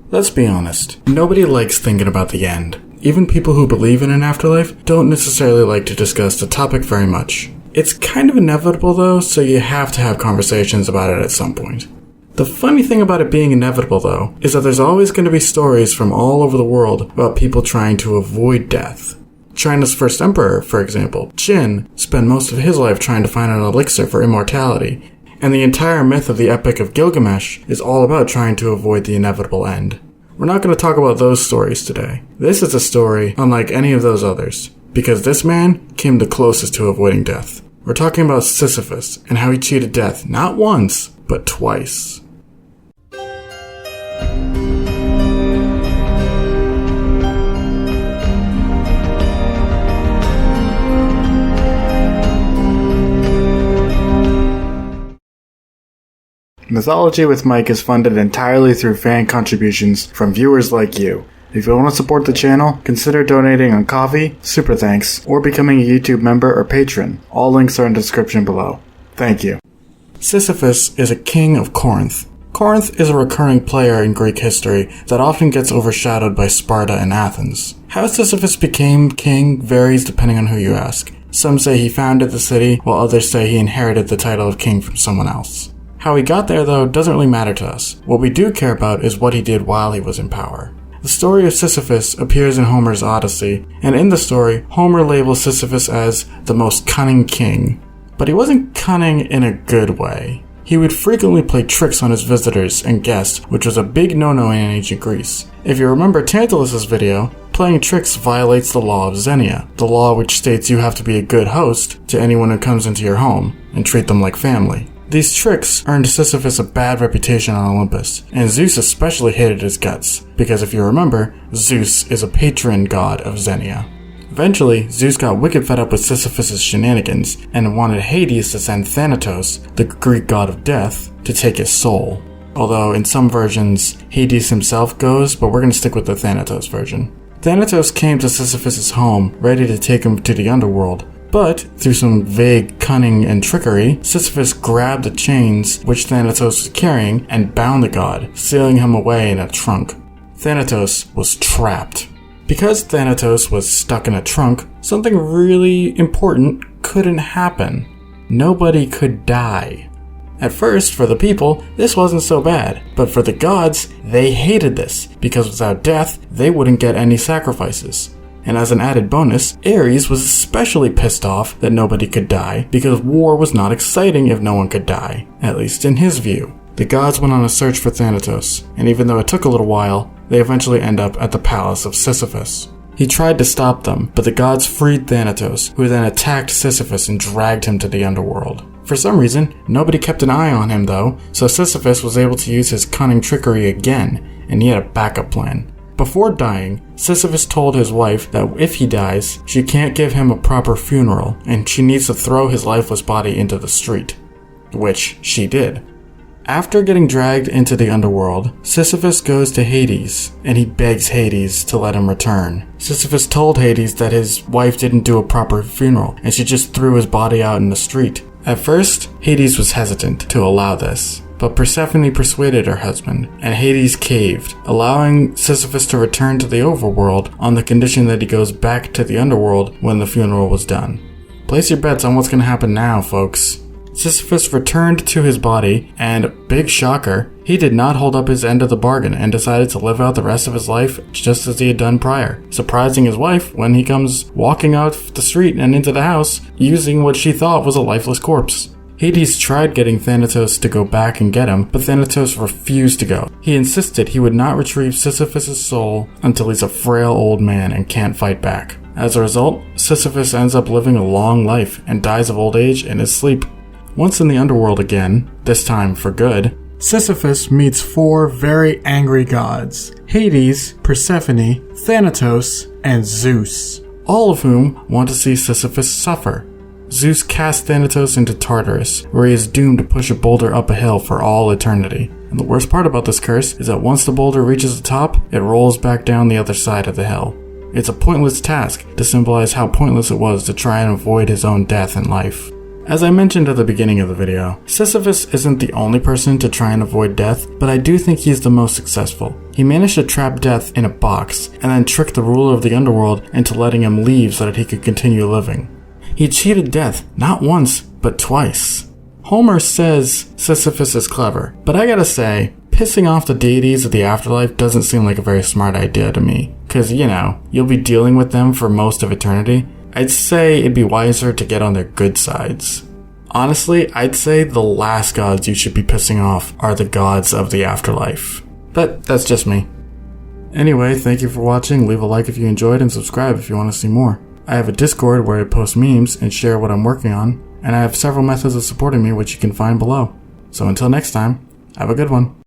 Let's be honest, nobody likes thinking about the end. Even people who believe in an afterlife don't necessarily like to discuss the topic very much. It's kind of inevitable though, so you have to have conversations about it at some point. The funny thing about it being inevitable though, is that there's always going to be stories from all over the world about people trying to avoid death. China's first emperor, for example, Qin, spent most of his life trying to find an elixir for immortality, and the entire myth of the Epic of Gilgamesh is all about trying to avoid the inevitable end. We're not going to talk about those stories today. This is a story unlike any of those others, because this man came the closest to avoiding death. We're talking about Sisyphus and how he cheated death not once, but twice. Mythology with Mike is funded entirely through fan contributions from viewers like you. If you want to support the channel, consider donating on Ko-fi, Super Thanks, or becoming a YouTube member or patron. All links are in the description below. Thank you. Sisyphus is a king of Corinth. Corinth is a recurring player in Greek history that often gets overshadowed by Sparta and Athens. How Sisyphus became king varies depending on who you ask. Some say he founded the city, while others say he inherited the title of king from someone else. How he got there, though, doesn't really matter to us. What we do care about is what he did while he was in power. The story of Sisyphus appears in Homer's Odyssey, and in the story, Homer labels Sisyphus as the most cunning king. But he wasn't cunning in a good way. He would frequently play tricks on his visitors and guests, which was a big no-no in ancient Greece. If you remember Tantalus' video, playing tricks violates the law of Xenia, the law which states you have to be a good host to anyone who comes into your home, and treat them like family. These tricks earned Sisyphus a bad reputation on Olympus, and Zeus especially hated his guts, because if you remember, Zeus is a patron god of Xenia. Eventually, Zeus got wicked fed up with Sisyphus' shenanigans, and wanted Hades to send Thanatos, the Greek god of death, to take his soul. Although in some versions, Hades himself goes, but we're going to stick with the Thanatos version. Thanatos came to Sisyphus' home, ready to take him to the underworld, but, through some vague cunning and trickery, Sisyphus grabbed the chains which Thanatos was carrying and bound the god, sealing him away in a trunk. Thanatos was trapped. Because Thanatos was stuck in a trunk, something really important couldn't happen. Nobody could die. At first, for the people, this wasn't so bad, but for the gods, they hated this, because without death, they wouldn't get any sacrifices. And as an added bonus, Ares was especially pissed off that nobody could die because war was not exciting if no one could die, at least in his view. The gods went on a search for Thanatos, and even though it took a little while, they eventually end up at the palace of Sisyphus. He tried to stop them, but the gods freed Thanatos, who then attacked Sisyphus and dragged him to the underworld. For some reason, nobody kept an eye on him though, so Sisyphus was able to use his cunning trickery again, and he had a backup plan. Before dying, Sisyphus told his wife that if he dies, she can't give him a proper funeral, and she needs to throw his lifeless body into the street. Which she did. After getting dragged into the underworld, Sisyphus goes to Hades, and he begs Hades to let him return. Sisyphus told Hades that his wife didn't do a proper funeral, and she just threw his body out in the street. At first, Hades was hesitant to allow this, but Persephone persuaded her husband, and Hades caved, allowing Sisyphus to return to the overworld on the condition that he goes back to the underworld when the funeral was done. Place your bets on what's going to happen now, folks. Sisyphus returned to his body, and, big shocker, he did not hold up his end of the bargain and decided to live out the rest of his life just as he had done prior, surprising his wife when he comes walking out the street and into the house using what she thought was a lifeless corpse. Hades tried getting Thanatos to go back and get him, but Thanatos refused to go. He insisted he would not retrieve Sisyphus' soul until he's a frail old man and can't fight back. As a result, Sisyphus ends up living a long life and dies of old age in his sleep. Once in the underworld again, this time for good, Sisyphus meets 4 very angry gods: Hades, Persephone, Thanatos, and Zeus, all of whom want to see Sisyphus suffer. Zeus casts Thanatos into Tartarus, where he is doomed to push a boulder up a hill for all eternity. And the worst part about this curse is that once the boulder reaches the top, it rolls back down the other side of the hill. It's a pointless task to symbolize how pointless it was to try and avoid his own death in life. As I mentioned at the beginning of the video, Sisyphus isn't the only person to try and avoid death, but I do think he's the most successful. He managed to trap death in a box, and then trick the ruler of the underworld into letting him leave so that he could continue living. He cheated death, not once, but twice. Homer says Sisyphus is clever, but I gotta say, pissing off the deities of the afterlife doesn't seem like a very smart idea to me. Cause, you'll be dealing with them for most of eternity. I'd say it'd be wiser to get on their good sides. Honestly, I'd say the last gods you should be pissing off are the gods of the afterlife. But that's just me. Anyway, thank you for watching. Leave a like if you enjoyed and subscribe if you want to see more. I have a Discord where I post memes and share what I'm working on, and I have several methods of supporting me which you can find below. So until next time, have a good one.